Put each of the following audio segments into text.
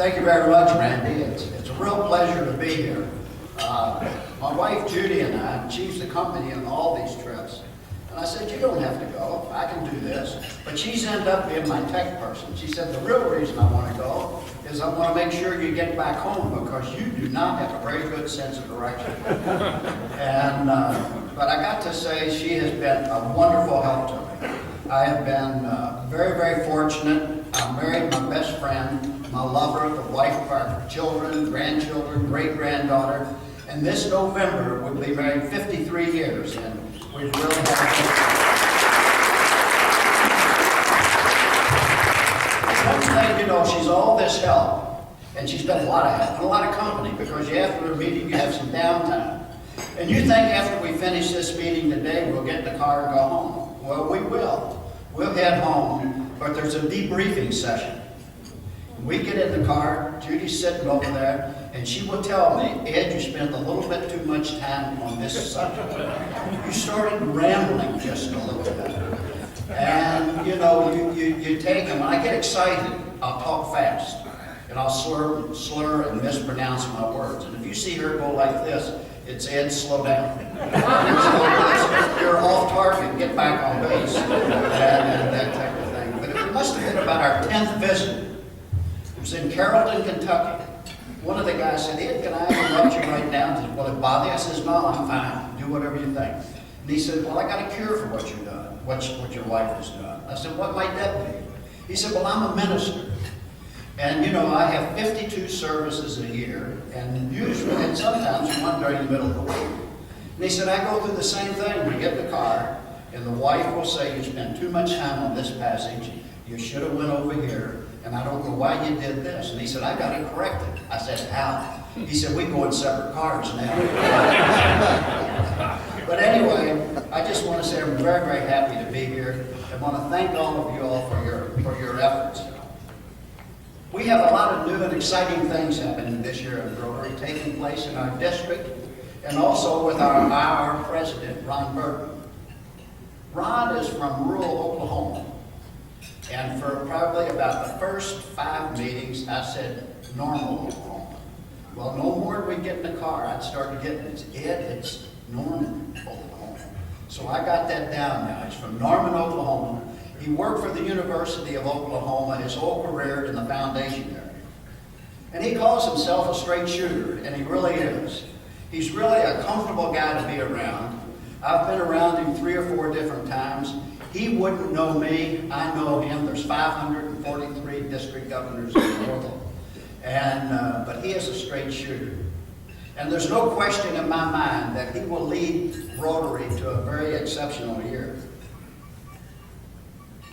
Thank you very much, Randy. It's a real pleasure to be here. My wife Judy and I, she's the company in all these trips. And I said, you don't have to go, I can do this. But she's ended up being my tech person. She said, the real reason I want to go is I want to make sure you get back home because you do not have a very good sense of direction. And, but I got to say, she has been a wonderful help to me. I have been very, very fortunate. I married my best friend, my lover, the wife of our children, grandchildren, great-granddaughter. And this November, we'll be married 53 years. And we really have one thing, you know, she's all this help, and she's been a lot of help, and a lot of company, because after a meeting, you have some downtime. And you think after we finish this meeting today, we'll get in the car and go home. Well, we will. We'll head home, but there's a debriefing session. We get in the car, Judy's sitting over there, and she will tell me, Ed, you spent a little bit too much time on this subject. You started rambling just a little bit. And, you know, you take them. When I get excited, I'll talk fast. And I'll slur and mispronounce my words. And if you see her go like this, it's Ed, slow down. You're off target, get back on base. And that type of thing. But it must have been about our 10th visit. It was in Carrollton, Kentucky. One of the guys said, Ed, can I interrupt you right now? Said, will it bother you? I says, no, I'm fine. Do whatever you think. And he said, well, I got a cure for what you've done, what your wife has done. I said, what might that be? He said, well, I'm a minister. And, you know, I have 52 services a year, and usually, and sometimes one during the middle of the week. And he said, I go through the same thing. We get in the car, and the wife will say, you spend too much time on this passage. You should have went over here. And I don't know why you did this. And he said, I got it corrected. I said, how? He said, we go in separate cars now. But anyway, I just want to say I'm very, very happy to be here. I want to thank all of you all for your efforts. We have a lot of new and exciting things happening this year in Rotary, taking place in our district, and also with our president, Ron Burton. Ron is from rural Oklahoma. And for probably about the first 5 meetings, I said, normal Oklahoma. Well, no more than we get in the car, I'd start getting it. It's Norman, Oklahoma. So I got that down now. He's from Norman, Oklahoma. He worked for the University of Oklahoma his whole career in the foundation area. And he calls himself a straight shooter, and he really is. He's really a comfortable guy to be around. I've been around him 3 or 4 different times. He wouldn't know me, I know him. There's 543 district governors in the world. And, but he is a straight shooter. And there's no question in my mind that he will lead Rotary to a very exceptional year.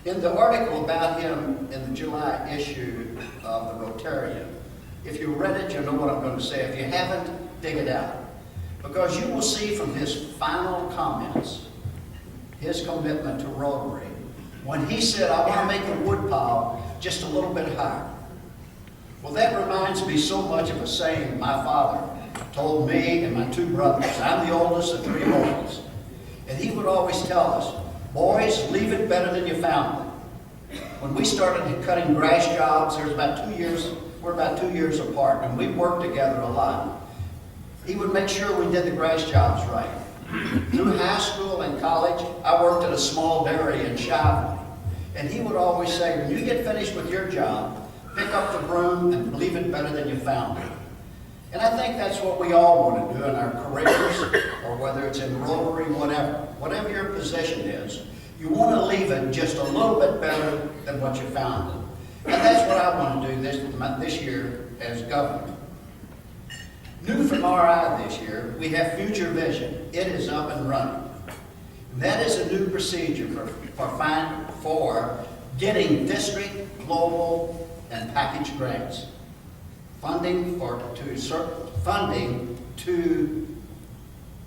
In the article about him in the July issue of the Rotarian, if you read it, you know what I'm going to say. If you haven't, dig it out. Because you will see from his final comments his commitment to Rotary. When he said, I want to make the woodpile just a little bit higher. Well, that reminds me so much of a saying my father told me and my 2 brothers. I'm the oldest of 3 boys. And he would always tell us, boys, leave it better than you found it. When we started cutting grass jobs, there was about 2 years, we're about 2 years apart, and we worked together a lot. He would make sure we did the grass jobs right. Through high school and college, I worked at a small dairy in Shively. And he would always say, when you get finished with your job, pick up the broom and leave it better than you found it. And I think that's what we all want to do in our careers, or whether it's in Rotary, whatever your position is, you want to leave it just a little bit better than what you found it. And that's what I want to do this year as governor. New from RI this year, we have Future Vision. It is up and running. And that is a new procedure for getting district, global, and package grants. Funding to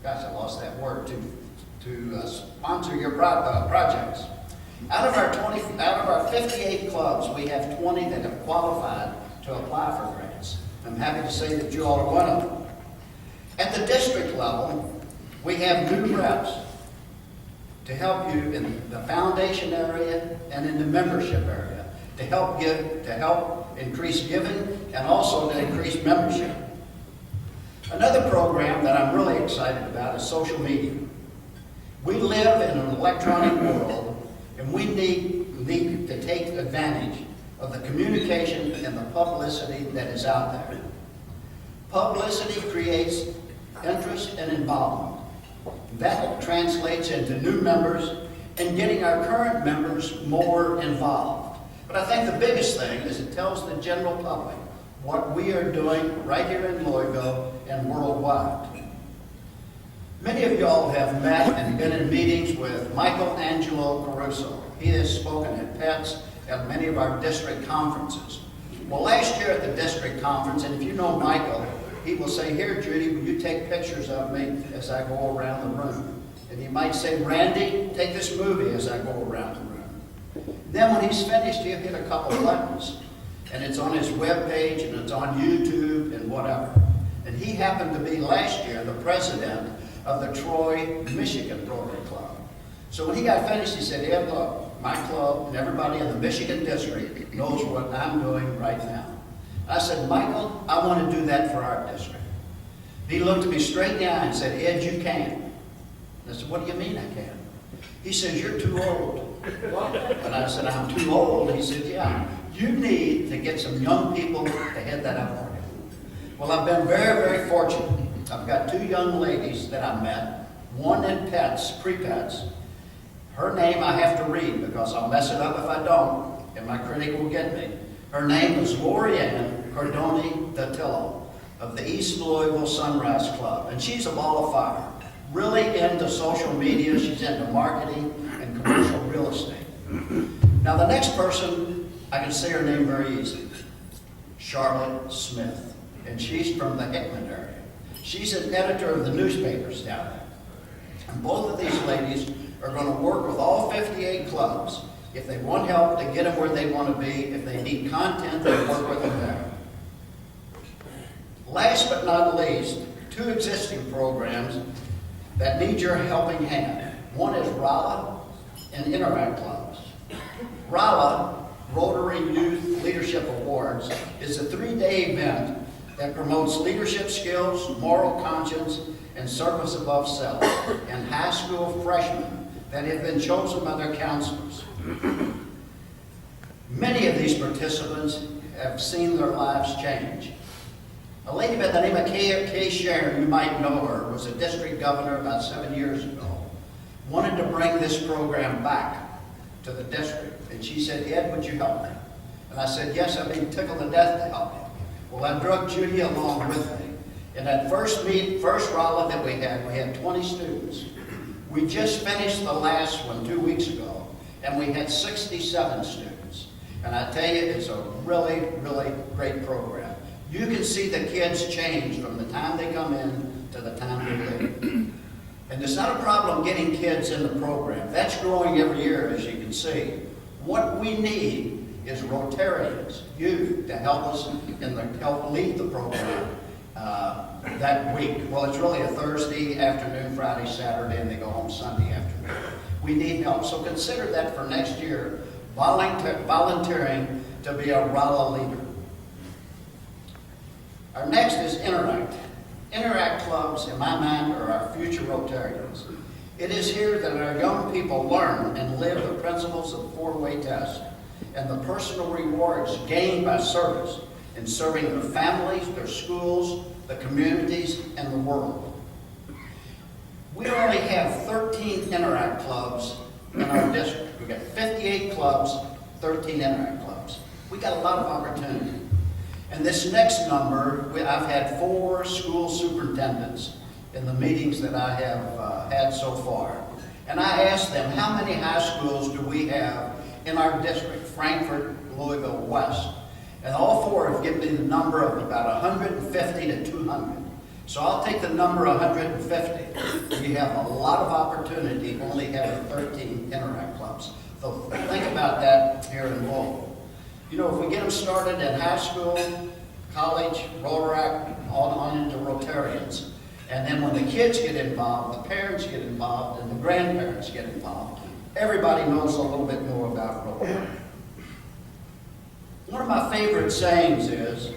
gosh, I lost that word, to sponsor your projects. Out of our 58 clubs, we have 20 that have qualified to apply for grants. I'm happy to say that you all are one of them. At the district level, we have new reps to help you in the foundation area and in the membership area to help increase giving and also to increase membership. Another program that I'm really excited about is social media. We live in an electronic world, and we need to take advantage of the communication and the publicity that is out there. Publicity creates interest and involvement. That translates into new members and getting our current members more involved. But I think the biggest thing is it tells the general public what we are doing right here in Louisville and worldwide. Many of y'all have met and been in meetings with Michael Angelo Caruso. He has spoken at PETS and many of our district conferences. Well, last year at the district conference, and if you know Michael, he will say, "Here, Judy, will you take pictures of me as I go around the room?" And he might say, "Randy, take this movie as I go around the room." Then when he's finished, he'll hit a couple buttons, and it's on his web page, and it's on YouTube, and whatever. And he happened to be last year the president of the Troy, Michigan Rotary Club. So when he got finished, he said, "Ed, look, my club and everybody in the Michigan district knows what I'm doing right now." I said, "Michael, I want to do that for our district." He looked at me straight in the eye and said, "Ed, you can." I said, "What do you mean I can?" He says, "You're too old." And I said, "I'm too old?" He said, "Yeah, you need to get some young people to head that up for you." Well, I've been very, very fortunate. I've got two young ladies that I met, one in PETS, pre-PETS. Her name I have to read because I'll mess it up if I don't, and my critic will get me. Her name is Lorianne Cordoni Datillo of the East Louisville Sunrise Club, and she's a ball of fire. Really into social media, she's into marketing and commercial real estate. Now the next person, I can say her name very easy, Charlotte Smith, and she's from the Hickman area. She's an editor of the newspapers down there. And both of these ladies are going to work with all 58 clubs if they want help to get them where they want to be, if they need content, they'll work with them there. Last but not least, two existing programs that need your helping hand. One is RALA and Interact Clubs. RALA, Rotary Youth Leadership Awards, is a 3-day event that promotes leadership skills, moral conscience, and service above self in high school freshmen that have been chosen by their counselors. Many of these participants have seen their lives change. A lady by the name of Kay Sharon, you might know her, was a district governor about 7 years ago, wanted to bring this program back to the district. And she said, "Ed, would you help me?" And I said, "Yes, I'd be tickled to death to help you." Well, I drug Judy along with me. In that first RALA that we had 20 students. We just finished the last one 2 weeks ago, and we had 67 students. And I tell you, it's a really, really great program. You can see the kids change from the time they come in to the time they leave. And it's not a problem getting kids in the program. That's growing every year, as you can see. What we need is Rotarians, you, to help us and help lead the program that week. Well, it's really a Thursday afternoon, Friday, Saturday, and they go home Sunday afternoon. We need help. So consider that for next year, volunteering to be a RALA leader. Our next is Interact. Interact clubs, in my mind, are our future Rotarians. It is here that our young people learn and live the principles of the 4-way test and the personal rewards gained by service in serving their families, their schools, the communities, and the world. We only have 13 Interact clubs in our district. We've got 58 clubs, 13 Interact clubs. We got a lot of opportunity. And this next number, I've had 4 school superintendents in the meetings that I have had so far. And I asked them, how many high schools do we have in our district, Frankfort, Louisville, West? And all 4 have given me the number of about 150 to 200. So I'll take the number 150. We have a lot of opportunity only having 13 Interact clubs. So think about that here in Louisville. You know, if we get them started in high school, college, Rotary, on into Rotarians, and then when the kids get involved, the parents get involved, and the grandparents get involved, everybody knows a little bit more about Rotary. One of my favorite sayings is,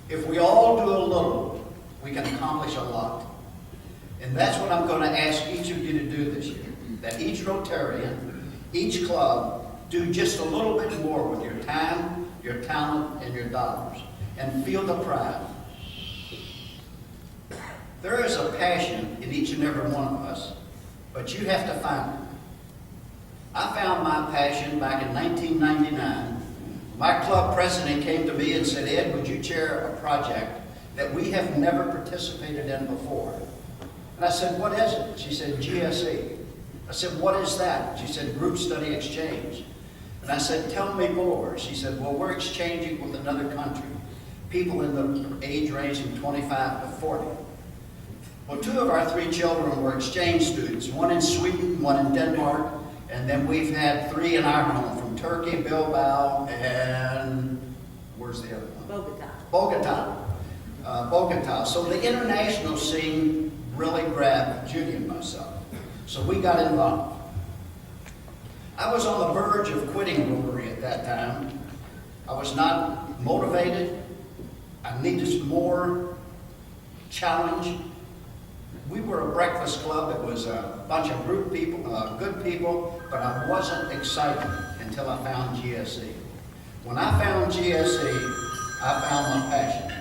If we all do a little, we can accomplish a lot. And that's what I'm going to ask each of you to do this year. That each Rotarian, each club, do just a little bit more with your time, your talent, and your dollars. And feel the pride. There is a passion in each and every one of us, but you have to find it. I found my passion back in 1999. My club president came to me and said, "Ed, would you chair a project that we have never participated in before?" And I said, "What is it?" She said, "GSE." I said, "What is that?" She said, "Group Study Exchange." And I said, "Tell me more." She said, "Well, we're exchanging with another country, people in the age range from 25 to 40. Well, 2 of our 3 children were exchange students, one in Sweden, one in Denmark, and then we've had 3 in our home from Turkey, Bilbao, and where's the other one? Bogota. So the international scene really grabbed Judy and myself. So we got involved. I was on the verge of quitting Rotary at that time. I was not motivated. I needed some more challenge. We were a breakfast club. It was a bunch of group people, good people, but I wasn't excited until I found GSE. When I found GSE, I found my passion.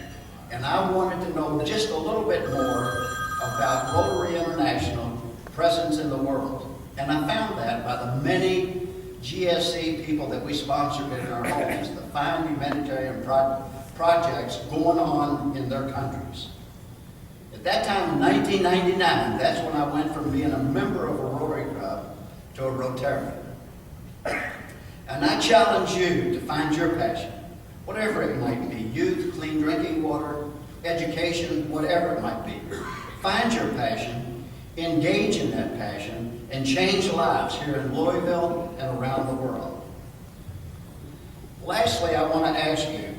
And I wanted to know just a little bit more about Rotary International presence in the world. And I found that by the many GSE people that we sponsored in our homes, the fine humanitarian projects going on in their countries. At that time, in 1999, that's when I went from being a member of a Rotary Club to a Rotarian. And I challenge you to find your passion, whatever it might be, youth, clean drinking water, education, whatever it might be. Find your passion, engage in that passion, and change lives here in Louisville and around the world. Lastly, I want to ask you,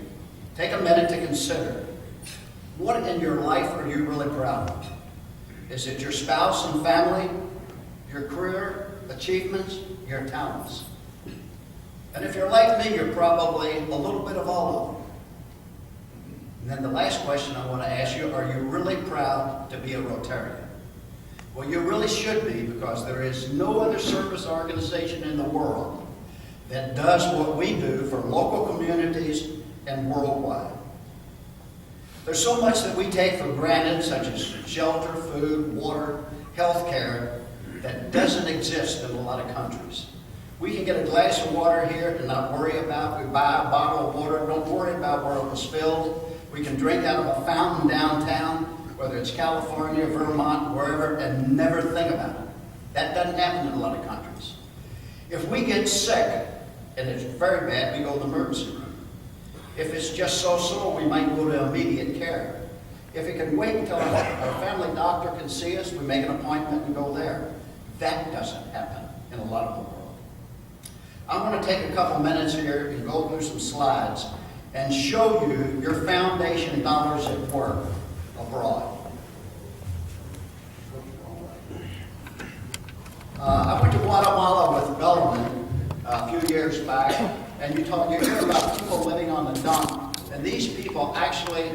take a minute to consider, what in your life are you really proud of? Is it your spouse and family, your career, achievements, your talents? And if you're like me, you're probably a little bit of all of them. And then the last question I want to ask you, are you really proud to be a Rotarian? Well, you really should be, because there is no other service organization in the world that does what we do for local communities and worldwide. There's so much that we take for granted, such as shelter, food, water, health care, that doesn't exist in a lot of countries. We can get a glass of water here and not worry about it. We buy a bottle of water, don't worry about where it was filled. We can drink out of a fountain downtown, whether it's California, Vermont, wherever, and never think about it. That doesn't happen in a lot of countries. If we get sick, and it's very bad, we go to the emergency room. If it's just so-so, we might go to immediate care. If it can wait until our family doctor can see us, we make an appointment and go there. That doesn't happen in a lot of the world. I'm going to take a couple minutes here and go through some slides and show you your foundation dollars at work abroad. I went to Guatemala with Bellman a few years back, and you hear about people living on the dump, and these people actually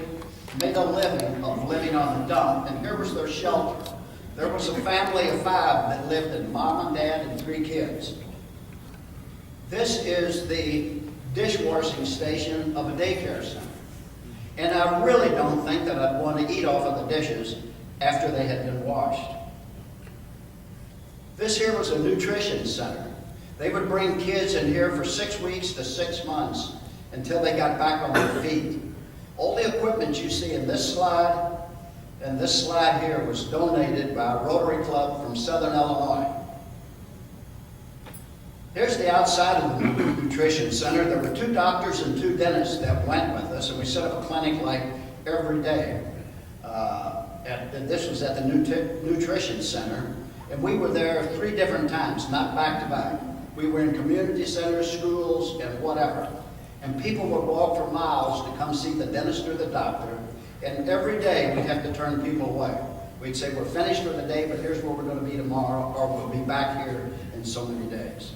made a living of living on the dump, and here was their shelter. There was a family of 5 that lived in mom and dad and 3 kids. This is the dishwashing station of a daycare center. And I really don't think that I'd want to eat off of the dishes after they had been washed. This here was a nutrition center. They would bring kids in here for 6 weeks to 6 months until they got back on their feet. All the equipment you see in this slide and this slide here was donated by a Rotary Club from Southern Illinois. Here's the outside of the nutrition center. There were 2 doctors and 2 dentists that went with us, and we set up a clinic like every day. And this was at the nutrition center, and we were there 3 different times, not back to back. We were in community centers, schools, and whatever. And people would walk for miles to come see the dentist or the doctor, and every day we'd have to turn people away. We'd say, we're finished for the day, but here's where we're going to be tomorrow, or we'll be back here in so many days.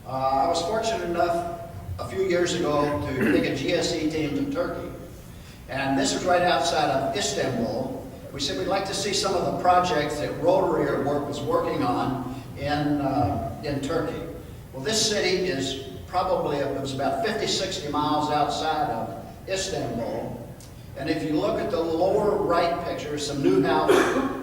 I was fortunate enough a few years ago to take a GSE team to Turkey. And this is right outside of Istanbul. We said we'd like to see some of the projects that Rotary was working on in Turkey. Well, this city is probably, it was about 50, 60 miles outside of Istanbul. And if you look at the lower right picture, some new houses.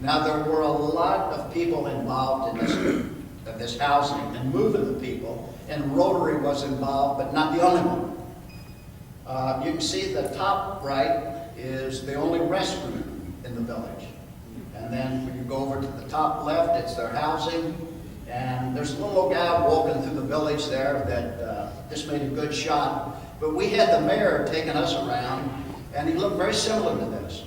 Now, there were a lot of people involved in this housing and moving the people, and Rotary was involved, but not the only one. You can see the top right is the only restroom in the village. And then when you go over to the top left, it's their housing. And there's a little old guy walking through the village there that just made a good shot. But we had the mayor taking us around, and he looked very similar to this.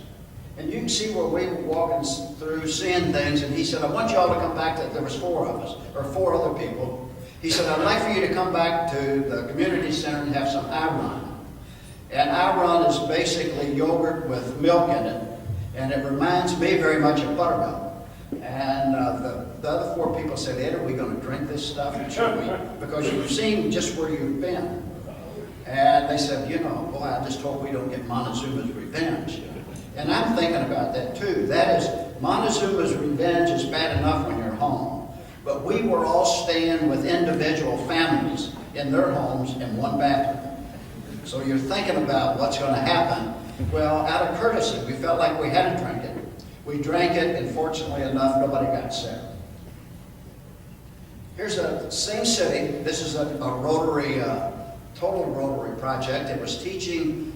And you can see where we were walking through, seeing things, and he said, I want you all to come back there was 4 of us, or 4 other people. He said, I'd like for you to come back to the community center and have some ayran. And ayran is basically yogurt with milk in it, and it reminds me very much of buttermilk. And the other 4 people said, Ed, are we going to drink this stuff? Should we? Because you've seen just where you've been. And they said, you know, boy, I just hope we don't get Montezuma's revenge. And I'm thinking about that too. That is, Montezuma's revenge is bad enough when you're home. But we were all staying with individual families in their homes in one bathroom. So you're thinking about what's going to happen. Well, out of courtesy, we felt like we had to drink it. We drank it, and fortunately enough, nobody got sick. Here's the same city. This is a Rotary, total Rotary project. It was teaching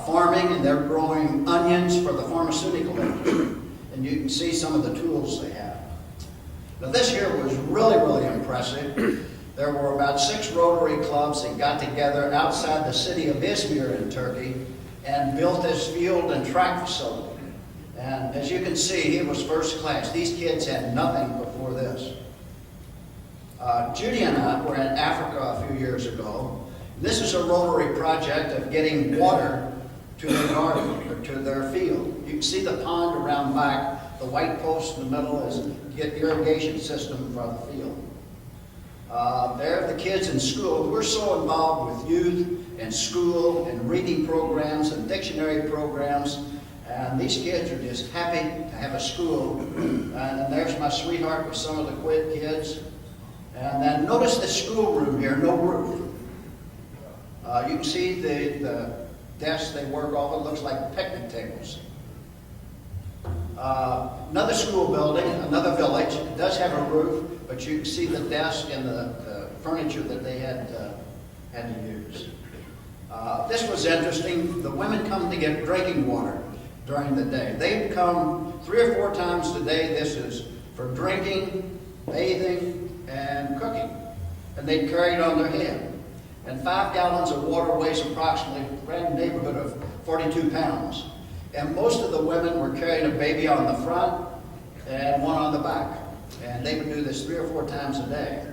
farming, and they're growing onions for the pharmaceutical industry. And you can see some of the tools they have. Now this year was really, really impressive. There were about 6 Rotary clubs that got together outside the city of Izmir in Turkey and built this field and track facility. And as you can see, it was first class. These kids had nothing before this. Judy and I were in Africa a few years ago. This is a Rotary project of getting water to their garden, or to their field. You can see the pond around back. The white post in the middle is the irrigation system for the field. There are the kids in school. We're so involved with youth and school and reading programs and dictionary programs. And these kids are just happy to have a school. And there's my sweetheart with some of the quid kids. And then notice the schoolroom here, no roof. You can see the desks they work off. It looks like picnic tables. Another school building, another village. It does have a roof, but you can see the desk and the furniture that they had to use. This was interesting. The women come to get drinking water during the day. They'd come 3 or 4 times a day. This is for drinking, bathing, and cooking. And they'd carry it on their head. And 5 gallons of water weighs approximately, around the neighborhood of 42 pounds. And most of the women were carrying a baby on the front and one on the back. And they would do this 3 or 4 times a day.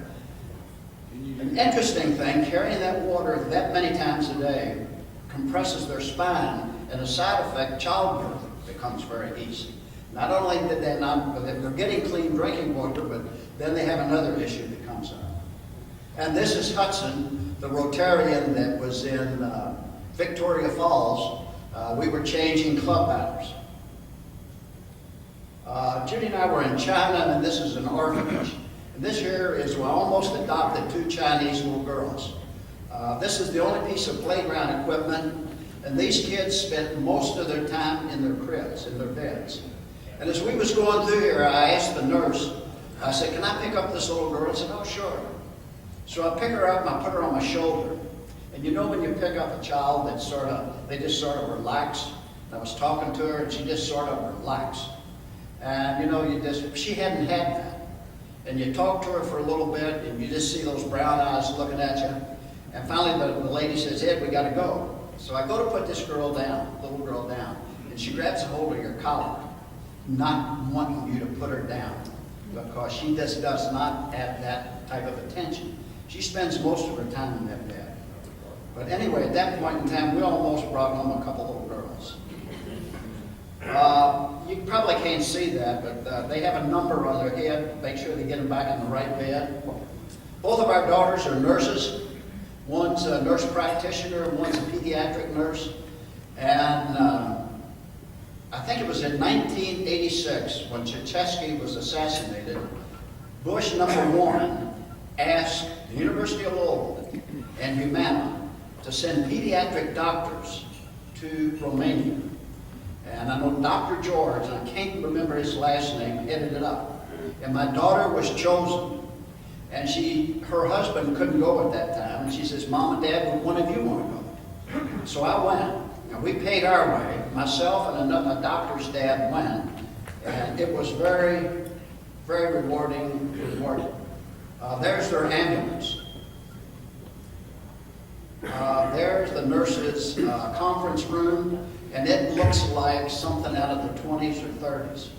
An interesting thing, carrying that water that many times a day compresses their spine, and a side effect, childbirth becomes very easy. Not only did they not, they're getting clean drinking water, but then they have another issue that comes up. And this is Hudson, the Rotarian that was in Victoria Falls. We were changing club batters. Judy and I were in China, and this is an orphanage. And this here is, we almost adopted 2 Chinese little girls. This is the only piece of playground equipment, and these kids spent most of their time in their cribs, in their beds. And as we was going through here, I asked the nurse, I said, can I pick up this little girl? She said, oh, sure. So I pick her up and I put her on my shoulder. And you know when you pick up a child that they just sort of relax? And I was talking to her and she just sort of relaxed. And you know, she hadn't had that. And you talk to her for a little bit and you just see those brown eyes looking at you. And finally the lady says, Ed, we gotta go. So I go to put this girl down, little girl down, and she grabs a hold of your collar, not wanting you to put her down, because she just does not have that type of attention. She spends most of her time in that bed. But anyway, at that point in time, we almost brought home a couple little girls. You probably can't see that, but they have a number on their head. Make sure they get them back in the right bed. Both of our daughters are nurses. One's a nurse practitioner, and one's a pediatric nurse. And I think it was in 1986 when Ceausescu was assassinated, Bush #1 asked the University of Louisville and Humana to send pediatric doctors to Romania. And I know Dr. George, and I can't remember his last name, headed it up. And my daughter was chosen. And her husband couldn't go at that time. And she says, Mom and Dad, would one of you want to go? So I went. And we paid our way. Myself and my doctor's dad went. And it was very, very rewarding. There's their ambulance. There's the nurses' conference room. And it looks like something out of the 20s or 30s.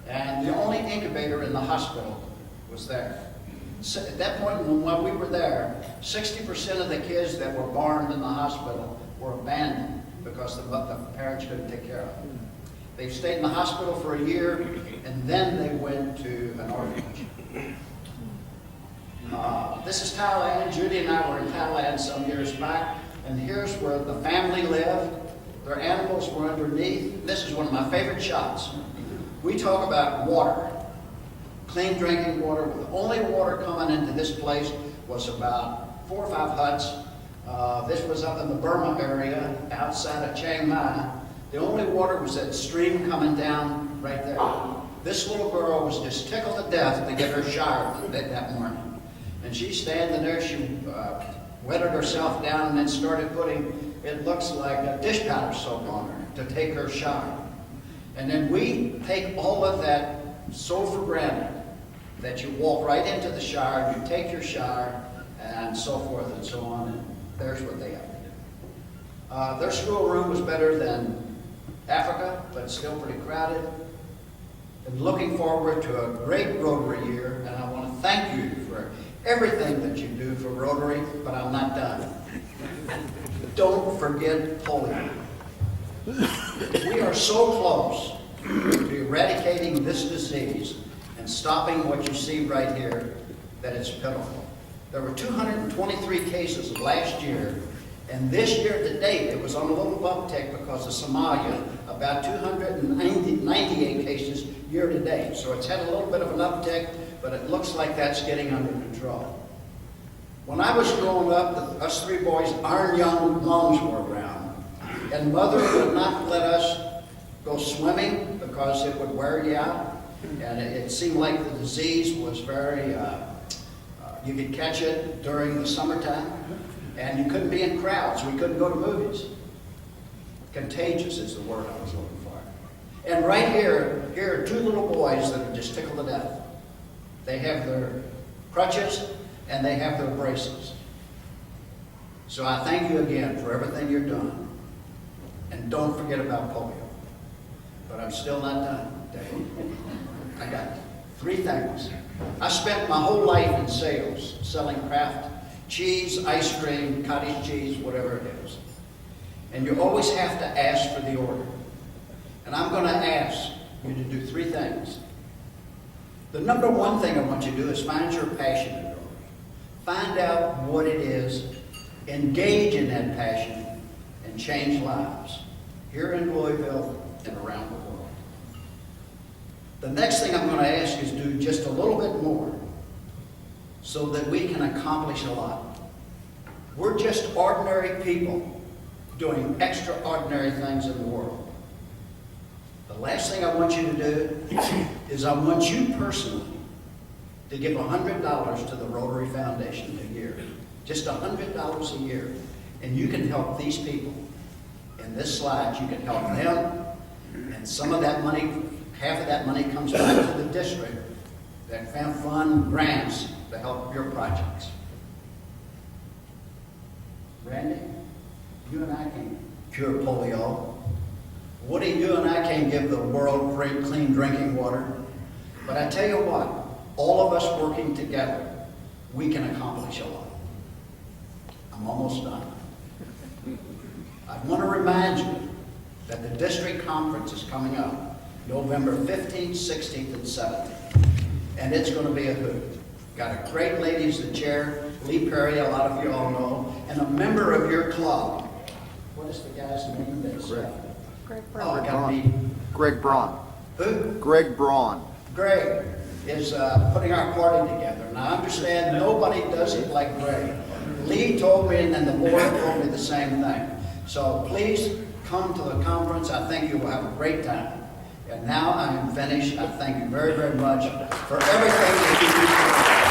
And the only incubator in the hospital was there. So at that point, when we were there, 60% of the kids that were born in the hospital were abandoned because the parents couldn't take care of them. They stayed in the hospital for a year, and then they went to an orphanage. This is Thailand. Judy and I were in Thailand some years back, and here's where the family lived. Their animals were underneath. This is one of my favorite shots. We talk about water. Clean drinking water. The only water coming into this place was about 4 or 5 huts. This was up in the Burma area, outside of Chiang Mai. The only water was that stream coming down right there. This little girl was just tickled to death to get her shower that morning. And she's standing there, she wetted herself down and then started putting, it looks like a dish powder soap on her to take her shower. And then we take all of that so for granted that you walk right into the shower, you take your shower, and so forth and so on, and there's what they have to do. Their schoolroom was better than Africa, but still pretty crowded. And looking forward to a great Rotary year, and I want to thank you for everything that you do for Rotary, but I'm not done. Don't forget polio. We are so close to eradicating this disease and stopping what you see right here that it's pitiful. There were 223 cases last year, and this year to date it was on a little uptick because of Somalia, about 298 cases year to date. So it's had a little bit of an uptick, but it looks like that's getting under control. When I was growing up, us 3 boys, our young moms were around, and Mother would not let us go swimming because it would wear you out. And it seemed like the disease was very, you could catch it during the summertime, and you couldn't be in crowds. We couldn't go to movies. Contagious is the word I was looking for. And right here are 2 little boys that are just tickled to death. They have their crutches and they have their braces. So I thank you again for everything you're doing. And don't forget about polio. But I'm still not done, Dave. I got 3 things. I spent my whole life in sales, selling craft cheese, ice cream, cottage cheese, whatever it is. And you always have to ask for the order. And I'm going to ask you to do 3 things. The number 1 thing I want you to do is find your passion in Rotary. Find out what it is, engage in that passion, and change lives here in Louisville and around the world. The next thing I'm going to ask you is do just a little bit more so that we can accomplish a lot. We're just ordinary people doing extraordinary things in the world. The last thing I want you to do is I want you personally to give $100 to the Rotary Foundation a year. Just $100 a year. And you can help these people. In this slide, you can help them. And some of that money, half of that money comes back to the district that fund grants to help your projects. Randy, you and I can cure polio. Woody, you and I can't give the world great clean drinking water. But I tell you what, all of us working together, we can accomplish a lot. I'm almost done. I want to remind you that the district conference is coming up November 15th, 16th, and 17th. And it's going to be a hoot. Got a great lady as the chair. Lee Perry, a lot of you all know, and a member of your club. What is the guy's name that's? Greg Oh, I got me. Greg Braun. Who? Greg Braun. Greg is putting our party together. Now, I understand nobody does it like Greg. Lee told me, and then the board told me the same thing. So please come to the conference. I think you will have a great time. And now I am finished. I thank you very, very much for everything that you do.